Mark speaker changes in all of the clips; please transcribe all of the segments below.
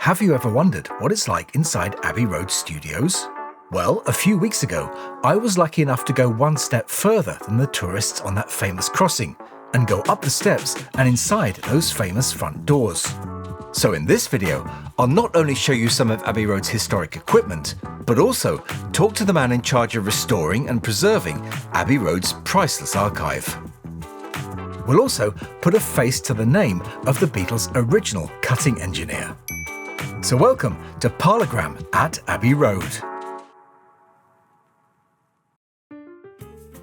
Speaker 1: Have you ever wondered what it's like inside Abbey Road Studios? Well, a few weeks ago, I was lucky enough to go one step further than the tourists on that famous crossing and go up the steps and inside those famous front doors. So in this video, I'll not only show you some of Abbey Road's historic equipment, but also talk to the man in charge of restoring and preserving Abbey Road's priceless archive. We'll also put a face to the name of the Beatles' original cutting engineer. So welcome to Parlogram at Abbey Road.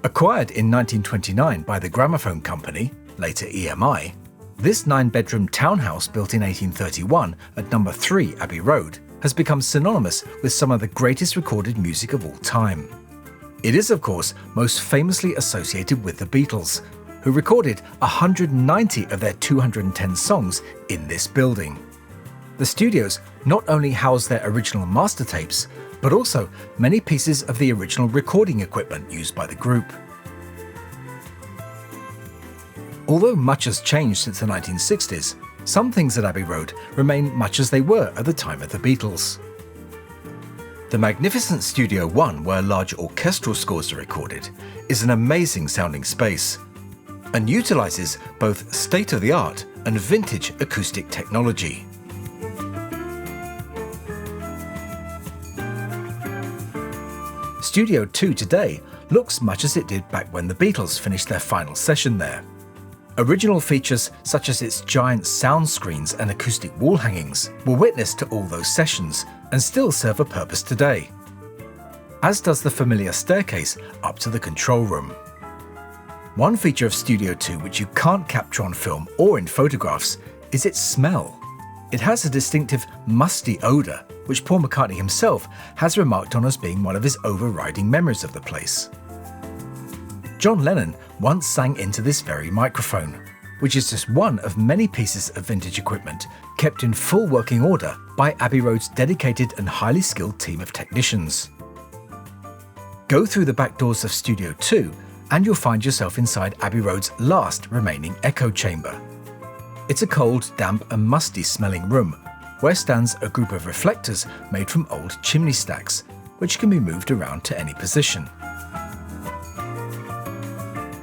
Speaker 1: Acquired in 1929 by the Gramophone Company, later EMI, this 9-bedroom townhouse built in 1831 at number 3 Abbey Road has become synonymous with some of the greatest recorded music of all time. It is, of course, most famously associated with the Beatles, who recorded 190 of their 210 songs in this building. The studios not only house their original master tapes, but also many pieces of the original recording equipment used by the group. Although much has changed since the 1960s, some things at Abbey Road remain much as they were at the time of the Beatles. The magnificent Studio 1, where large orchestral scores are recorded, is an amazing sounding space and utilises both state-of-the-art and vintage acoustic technology. Studio 2 today looks much as it did back when the Beatles finished their final session there. Original features such as its giant sound screens and acoustic wall hangings were witness to all those sessions and still serve a purpose today, as does the familiar staircase up to the control room. One feature of Studio 2 which you can't capture on film or in photographs is its smell. It has a distinctive musty odour, which Paul McCartney himself has remarked on as being one of his overriding memories of the place. John Lennon once sang into this very microphone, which is just one of many pieces of vintage equipment kept in full working order by Abbey Road's dedicated and highly skilled team of technicians. Go through the back doors of Studio 2 and you'll find yourself inside Abbey Road's last remaining echo chamber. It's a cold, damp and musty smelling room where stands a group of reflectors made from old chimney stacks, which can be moved around to any position.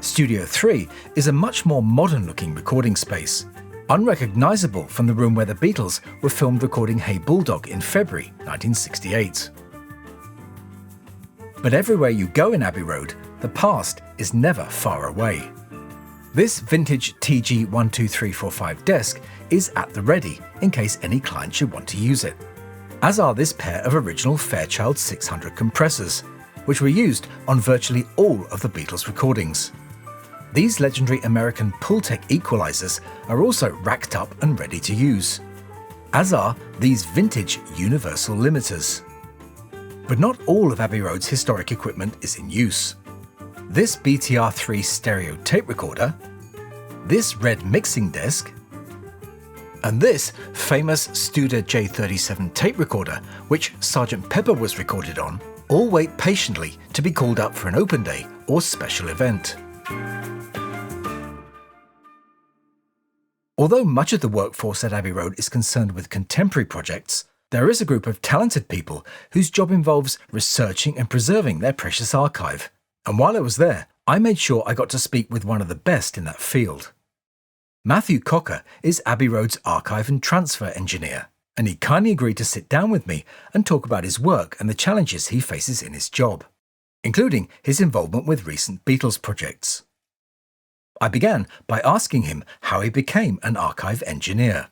Speaker 1: Studio 3 is a much more modern-looking recording space, unrecognisable from the room where the Beatles were filmed recording Hey Bulldog in February 1968. But everywhere you go in Abbey Road, the past is never far away. This vintage TG12345 desk is at the ready in case any client should want to use it, as are this pair of original Fairchild 600 compressors, which were used on virtually all of the Beatles recordings. These legendary American Pultec equalizers are also racked up and ready to use, as are these vintage universal limiters. But not all of Abbey Road's historic equipment is in use. This BTR-3 stereo tape recorder, this red mixing desk, and this famous Studer J37 tape recorder, which Sgt. Pepper was recorded on, all wait patiently to be called up for an open day or special event. Although much of the workforce at Abbey Road is concerned with contemporary projects, there is a group of talented people whose job involves researching and preserving their precious archive. And while I was there, I made sure I got to speak with one of the best in that field. Matthew Cocker is Abbey Road's archive and transfer engineer, and he kindly agreed to sit down with me and talk about his work and the challenges he faces in his job, including his involvement with recent Beatles projects. I began by asking him how he became an archive engineer.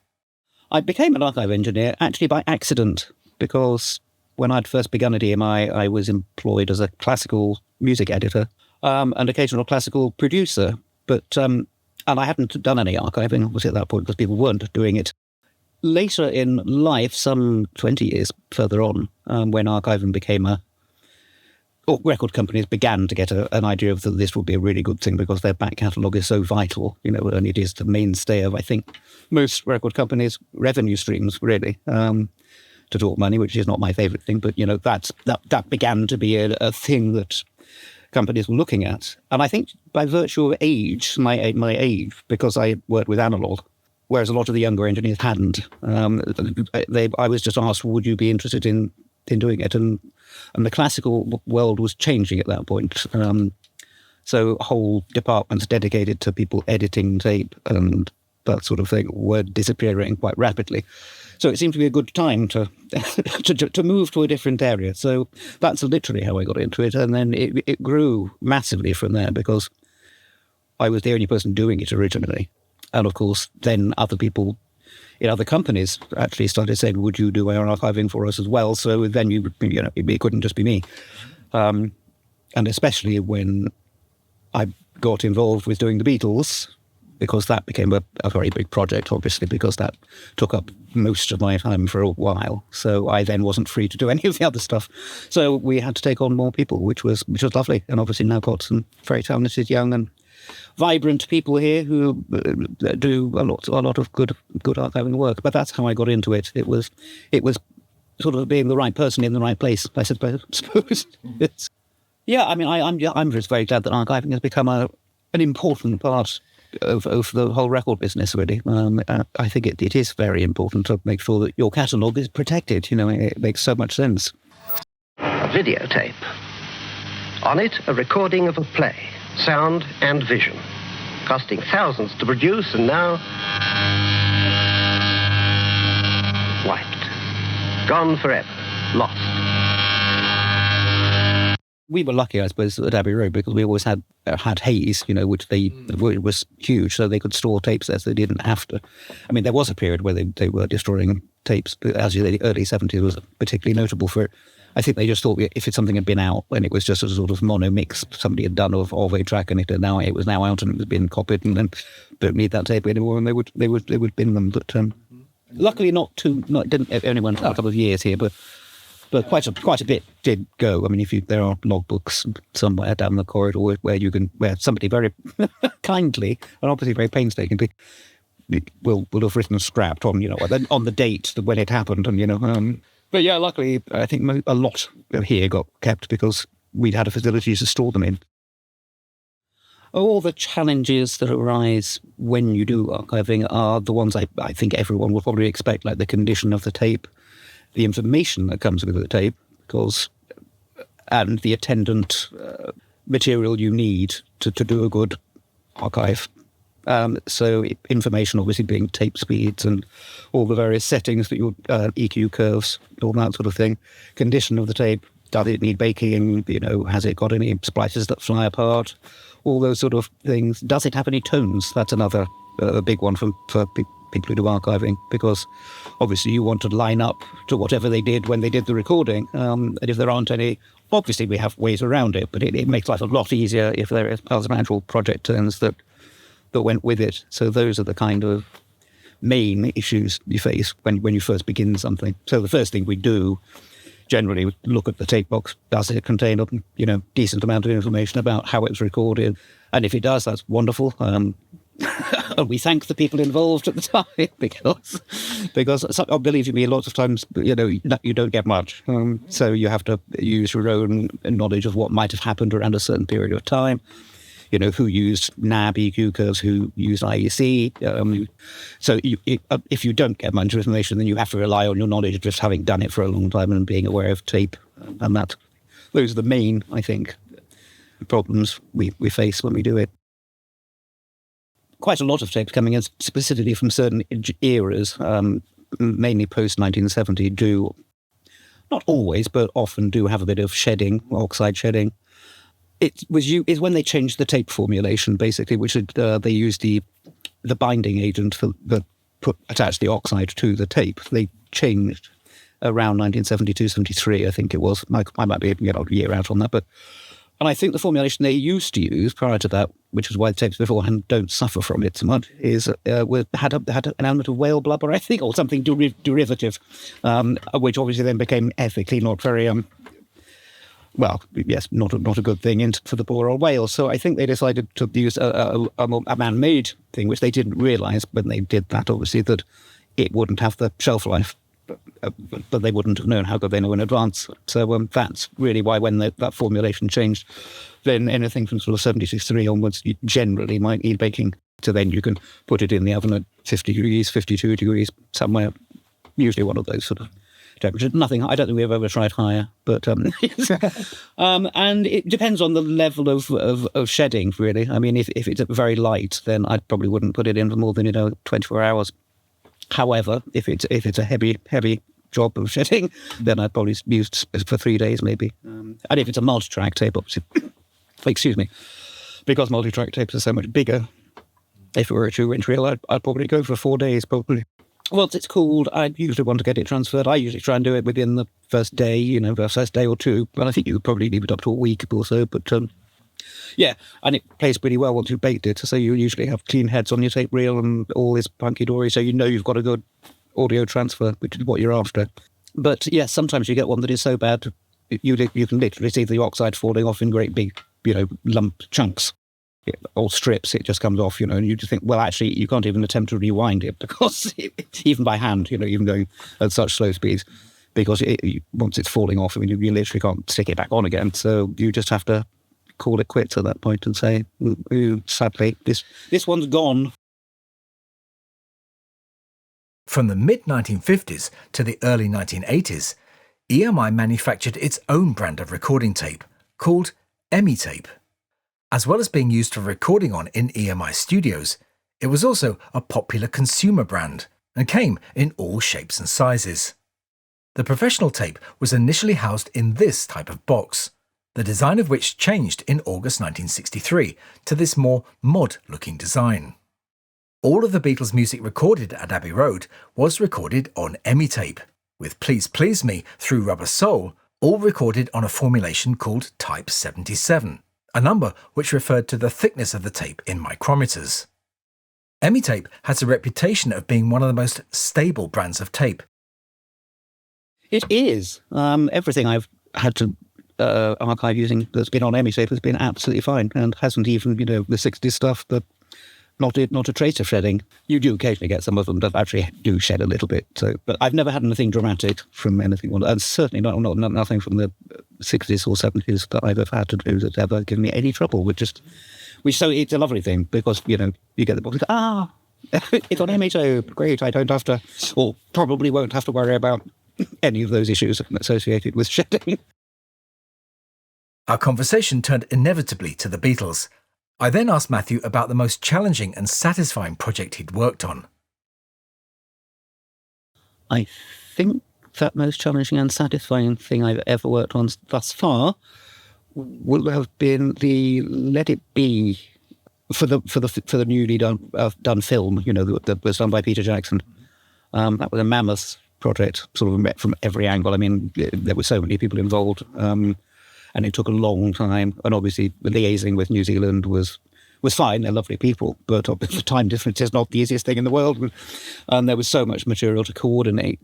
Speaker 2: I became an archive engineer actually by accident, because when I'd first begun at EMI, I was employed as a classical music editor and occasional classical producer. And I hadn't done any archiving, obviously, at that point, because people weren't doing it. Later in life, some 20 years further on, when archiving became record companies began to get an idea of that this would be a really good thing because their back catalogue is so vital, and it is the mainstay of, I think, most record companies' revenue streams, really, to talk money, which is not my favourite thing, but, that began to be a thing that companies were looking at. And I think by virtue of age, my age, because I worked with analog, whereas a lot of the younger engineers hadn't. I was just asked, would you be interested in doing it? And the classical world was changing at that point. So whole departments dedicated to people editing tape and that sort of thing were disappearing quite rapidly. So it seemed to be a good time to to move to a different area. So that's literally how I got into it. And then it grew massively from there because I was the only person doing it originally. And of course, then other people in other companies actually started saying, would you do our archiving for us as well? So then it couldn't just be me. And especially when I got involved with doing the Beatles, because that became a very big project, obviously, because that took up most of my time for a while. So I then wasn't free to do any of the other stuff. So we had to take on more people, which was lovely. And obviously now got some very talented, young and vibrant people here who do a lot of good archiving work. But that's how I got into it. It was sort of being the right person in the right place, I suppose. Yeah, I mean, I'm just very glad that archiving has become an important part of the whole record business, really. I think it is very important to make sure that your catalogue is protected. It makes so much sense.
Speaker 3: A videotape. On it, a recording of a play, sound and vision, costing thousands to produce and now wiped, gone forever, lost.
Speaker 2: We were lucky, I suppose, at Abbey Road because we always had Hayes, which was huge, so they could store tapes there, so they didn't have to. I mean, there was a period where they were destroying tapes, but as you say, the early 70s was particularly notable for it. I think they just thought if something had been out and it was just a sort of mono mix somebody had done of a track and it was now out and it was being copied and then don't need that tape anymore and they would bin them. But luckily it only went for a couple of years here, but quite a bit did go. I mean, there are logbooks somewhere down the corridor where somebody very kindly and obviously very painstakingly will have written scrapped on the date when it happened and But yeah, luckily I think a lot here got kept because we'd had a facility to store them in. All the challenges that arise when you do archiving are the ones I think everyone will probably expect, like the condition of the tape, the information that comes with the tape, and the attendant material you need to do a good archive. So information obviously being tape speeds and all the various settings that your EQ curves, all that sort of thing. Condition of the tape, does it need baking? Has it got any splices that fly apart? All those sort of things. Does it have any tones? That's another big one for people who do archiving, because obviously you want to line up to whatever they did when they did the recording. And if there aren't any, obviously we have ways around it, but it makes life a lot easier if there are some actual project tones that went with it. So those are the kind of main issues you face when you first begin something. So the first thing we do, generally, we look at the tape box. Does it contain a decent amount of information about how it was recorded? And if it does, that's wonderful. And we thank the people involved at the time because believe me, a lot of times you don't get much. So you have to use your own knowledge of what might have happened around a certain period of time. Who used NAB EQ curves, who used IEC. So if you don't get much information, then you have to rely on your knowledge of just having done it for a long time and being aware of tape. And those are the main, I think, problems we face when we do it. Quite a lot of tapes coming in specifically from certain eras, mainly post-1970, do, not always, but often do have a bit of shedding, oxide shedding. Is when they changed the tape formulation, basically, which they used the binding agent that attached the oxide to the tape. They changed around 1972, 73, I think it was. I might be a year out on that, and I think the formulation they used to use prior to that, which is why the tapes beforehand don't suffer from it so much, had an element of whale blubber, I think, or something derivative, which obviously then became ethically not very well, yes, not a good thing for the poor old whales. So I think they decided to use a man-made thing, which they didn't realise when they did that, obviously, that it wouldn't have the shelf life. But they wouldn't have known. How could they know in advance? So that's really why when that formulation changed, then anything from sort of 73 onwards, you generally might need baking. So then you can put it in the oven at 50 degrees, 52 degrees, somewhere, usually one of those sort of temperatures. Nothing, I don't think we've ever tried higher, but and it depends on the level of shedding, really. I mean, if it's very light, then I probably wouldn't put it in for more than 24 hours. However, if it's a heavy job of shedding, then I'd probably use for 3 days maybe. And if it's a multi-track tape, obviously, excuse me, because multi-track tapes are so much bigger. If it were a 2-inch reel, I'd probably go for 4 days, probably. Once it's cooled, I usually want to get it transferred. I usually try and do it within the first day, the first day or two. But I think you could probably leave it up to a week or so. But yeah, and it plays pretty well once you've baked it. So you usually have clean heads on your tape reel and all this hunky-dory, so you've got a good audio transfer, which is what you're after. But yes, sometimes you get one that is so bad, you can literally see the oxide falling off in great big, lump chunks. Or strips, it just comes off, and you just think, well, actually, you can't even attempt to rewind it because even by hand, even going at such slow speeds, because once it's falling off, you literally can't stick it back on again. So you just have to call it quits at that point and say, sadly, this one's gone.
Speaker 1: From the mid-1950s to the early 1980s, EMI manufactured its own brand of recording tape called EMI tape. As well as being used for recording on in EMI studios, it was also a popular consumer brand and came in all shapes and sizes. The professional tape was initially housed in this type of box, the design of which changed in August 1963 to this more mod-looking design. All of the Beatles' music recorded at Abbey Road was recorded on EMI tape, with Please Please Me through Rubber Soul all recorded on a formulation called Type 77. A number which referred to the thickness of the tape in micrometers. EMI tape has a reputation of being one of the most stable brands of tape.
Speaker 2: It is. Everything I've had to archive using that's been on EMI tape has been absolutely fine and hasn't even, the 60s stuff that not a trace of shedding. You do occasionally get some of them that actually do shed a little bit. So, but I've never had anything dramatic from anything, and certainly nothing from the 60s or 70s that I've ever had to do that's ever given me any trouble. So it's a lovely thing because, you get the box, it's on EMI tape, great, I don't have to, or probably won't have to worry about any of those issues associated with shedding.
Speaker 1: Our conversation turned inevitably to the Beatles. I then asked Matthew about the most challenging and satisfying project he'd worked on.
Speaker 2: I think that most challenging and satisfying thing I've ever worked on thus far will have been the Let It Be for the newly done film, that was done by Peter Jackson. That was a mammoth project, sort of met from every angle. I mean, there were so many people involved. And it took a long time. And obviously, liaising with New Zealand was fine. They're lovely people. But obviously, the time difference is not the easiest thing in the world. And there was so much material to coordinate.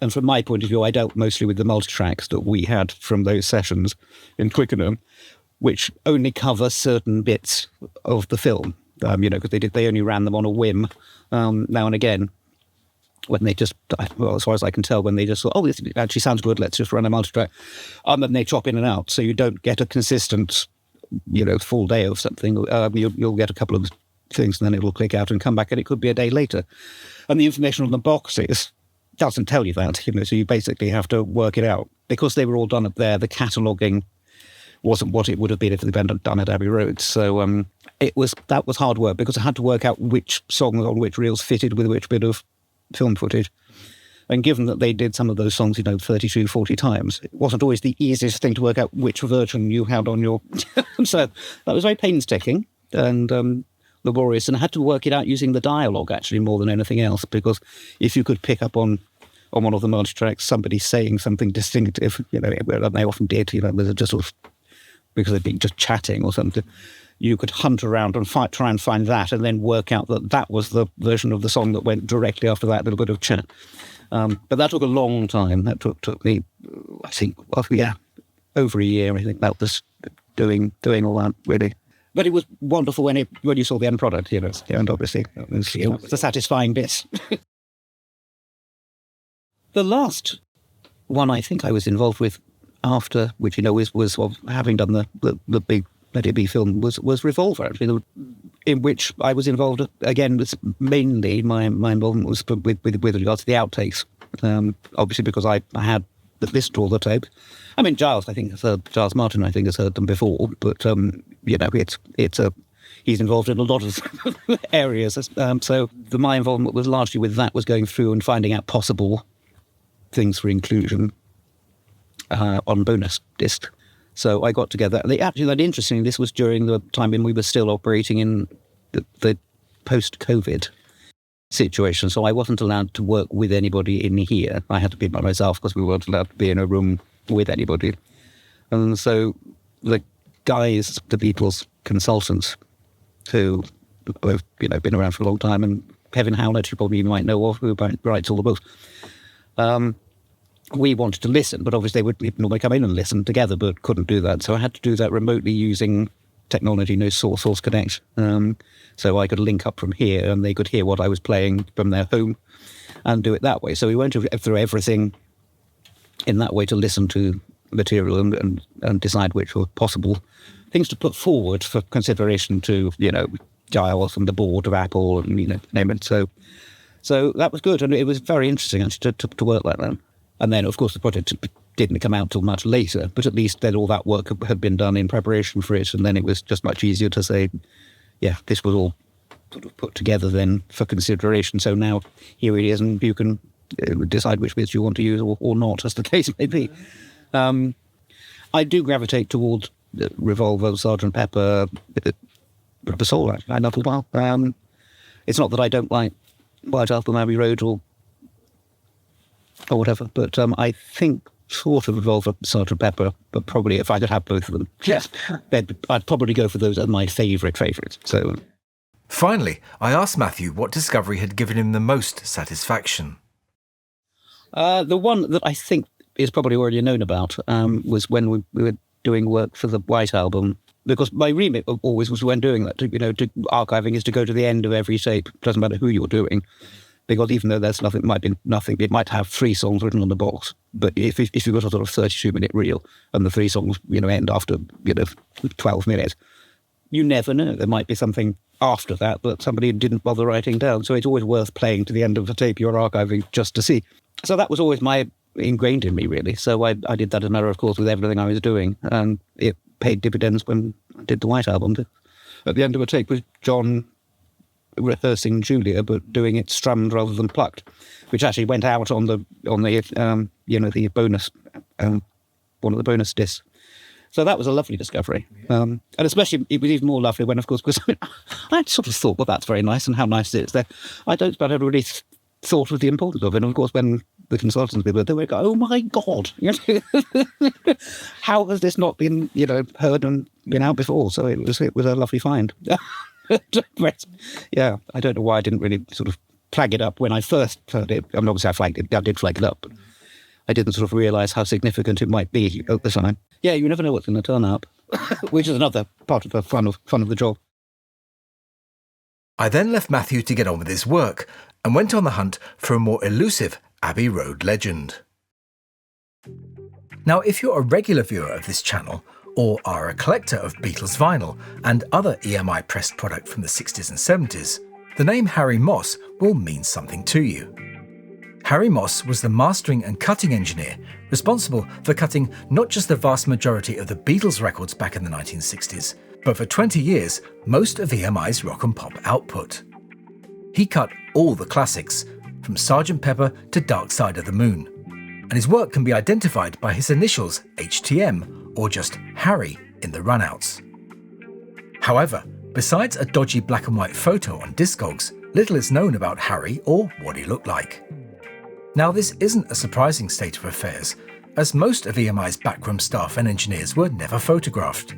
Speaker 2: And from my point of view, I dealt mostly with the multi-tracks that we had from those sessions in Twickenham, which only cover certain bits of the film, because they only ran them on a whim now and again. When they just, well, as far as I can tell, when they just thought, this actually sounds good, let's just run a multi-track. And then they chop in and out, so you don't get a consistent, full day of something. You'll get a couple of things, and then it'll click out and come back, and it could be a day later. And the information on the boxes doesn't tell you that, so you basically have to work it out. Because they were all done up there, the cataloguing wasn't what it would have been if they'd been done at Abbey Road. So that was hard work, because I had to work out which songs on which reels fitted with which bit of film footage. And given that they did some of those songs, 32, 40 times, it wasn't always the easiest thing to work out which version you had on your... So that was very painstaking and laborious, and I had to work it out using the dialogue, actually, more than anything else, because if you could pick up on one of the multi-tracks somebody saying something distinctive, and they often did, there's just sort of, because they'd been just chatting or something, you could hunt around and try and find that, and then work out that was the version of the song that went directly after that little bit of chat. But that took a long time. That took me, I think, over a year. I think that was doing all that, really. But it was wonderful when you saw the end product, and obviously that was the satisfying bit. The last one I think I was involved with after, which was having done the big Let It Be film was Revolver, actually, in which I was involved. Again, was mainly my involvement was with regard to the outtakes. Obviously, because I had listened to all the tape. I mean, Giles Martin, I think, has heard them before, but he's involved in a lot of areas. So my involvement was largely with that, was going through and finding out possible things for inclusion on bonus disc. So I got together. Interestingly, this was during the time when we were still operating in the post-COVID situation. So I wasn't allowed to work with anybody in here. I had to be by myself because we weren't allowed to be in a room with anybody. And so the guys, the Beatles consultants, who have been around for a long time, and Kevin Howlett, you probably might know of, who writes all the books. We wanted to listen, but obviously they would normally come in and listen together, but couldn't do that. So I had to do that remotely using technology, no Source Connect. So I could link up from here and they could hear what I was playing from their home and do it that way. So we went through everything in that way to listen to material and decide which were possible things to put forward for consideration to, Giles and the board of Apple and, name it. So that was good. And it was very interesting actually to work like that. And then, of course, the project didn't come out till much later, but at least then all that work had been done in preparation for it. And then it was just much easier to say, yeah, this was all sort of put together then for consideration. So now here it is, and you can decide which bits you want to use or not, as the case may be. I do gravitate towards Revolver, Sgt. Pepper, Rubber Soul, actually. I love it well. It's not that I don't like White Album, Abbey Road, or whatever, but I think sort of Revolver, Sgt. Pepper, but probably if I could have both of them, yes, I'd probably go for those as my favourites. So,
Speaker 1: finally, I asked Matthew what discovery had given him the most satisfaction.
Speaker 2: The one that I think is probably already known about was when we were doing work for the White Album, because my remit always was when doing that, archiving is to go to the end of every tape. It doesn't matter who you're doing. Because even though there's nothing, it might have 3 songs written on the box. But if you've got a sort of 32-minute reel and the 3 songs, end after, 12 minutes, you never know. There might be something after that somebody didn't bother writing down. So it's always worth playing to the end of the tape you're archiving just to see. So that was always ingrained in me, really. So I did that as a matter of course with everything I was doing. And it paid dividends when I did the White Album. At the end of a tape with John rehearsing Julia, but doing it strummed rather than plucked, which actually went out on the the bonus, one of the bonus discs. So that was a lovely discovery, and especially it was even more lovely when, of course, because I sort of thought, well, that's very nice, and how nice it is there. I don't suppose I ever really thought of the importance of it, and of course, when the consultants were there, we go, oh my God, how has this not been heard and been out before? So it was a lovely find. Yeah, I don't know why I didn't really sort of flag it up when I first heard it. I mean, obviously I did flag it up, but I didn't sort of realise how significant it might be at the time. Yeah, you never know what's going to turn up, which is another part of the fun of the job.
Speaker 1: I then left Matthew to get on with his work and went on the hunt for a more elusive Abbey Road legend. Now, if you're a regular viewer of this channel, or are a collector of Beatles vinyl and other EMI pressed product from the 60s and 70s, the name Harry Moss will mean something to you. Harry Moss was the mastering and cutting engineer responsible for cutting not just the vast majority of the Beatles records back in the 1960s, but for 20 years, most of EMI's rock and pop output. He cut all the classics, from Sgt. Pepper to Dark Side of the Moon, and his work can be identified by his initials HTM, or just Harry in the runouts. However, besides a dodgy black and white photo on Discogs, little is known about Harry or what he looked like. Now, this isn't a surprising state of affairs, as most of EMI's backroom staff and engineers were never photographed.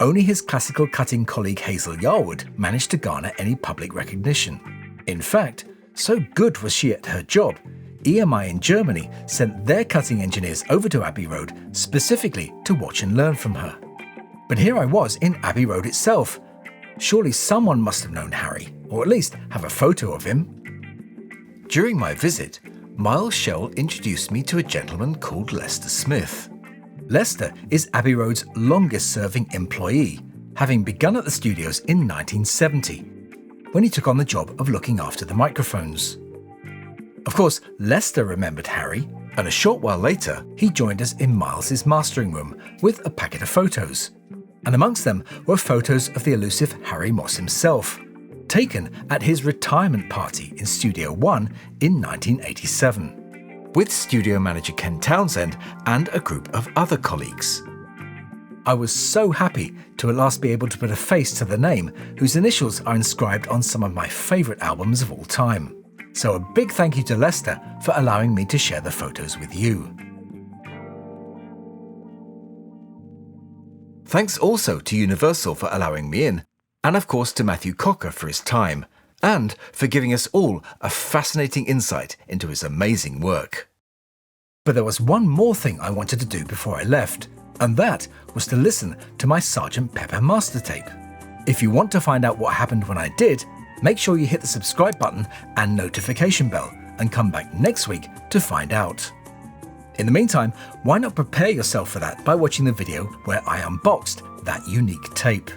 Speaker 1: Only his classical cutting colleague Hazel Yarwood managed to garner any public recognition. In fact, so good was she at her job, EMI in Germany sent their cutting engineers over to Abbey Road specifically to watch and learn from her. But here I was in Abbey Road itself. Surely someone must have known Harry, or at least have a photo of him. During my visit, Miles Shell introduced me to a gentleman called Lester Smith. Lester is Abbey Road's longest-serving employee, having begun at the studios in 1970, when he took on the job of looking after the microphones. Of course, Lester remembered Harry, and a short while later, he joined us in Miles's mastering room with a packet of photos. And amongst them were photos of the elusive Harry Moss himself, taken at his retirement party in Studio One in 1987, with studio manager Ken Townsend and a group of other colleagues. I was so happy to at last be able to put a face to the name whose initials are inscribed on some of my favourite albums of all time. So a big thank you to Lester for allowing me to share the photos with you. Thanks also to Universal for allowing me in, and of course to Matthew Cocker for his time, and for giving us all a fascinating insight into his amazing work. But there was one more thing I wanted to do before I left, and that was to listen to my Sgt. Pepper master tape. If you want to find out what happened when I did, make sure you hit the subscribe button and notification bell, and come back next week to find out. In the meantime, why not prepare yourself for that by watching the video where I unboxed that unique tape.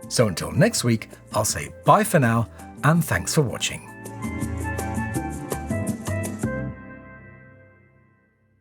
Speaker 1: So until next week, I'll say bye for now, and thanks for watching.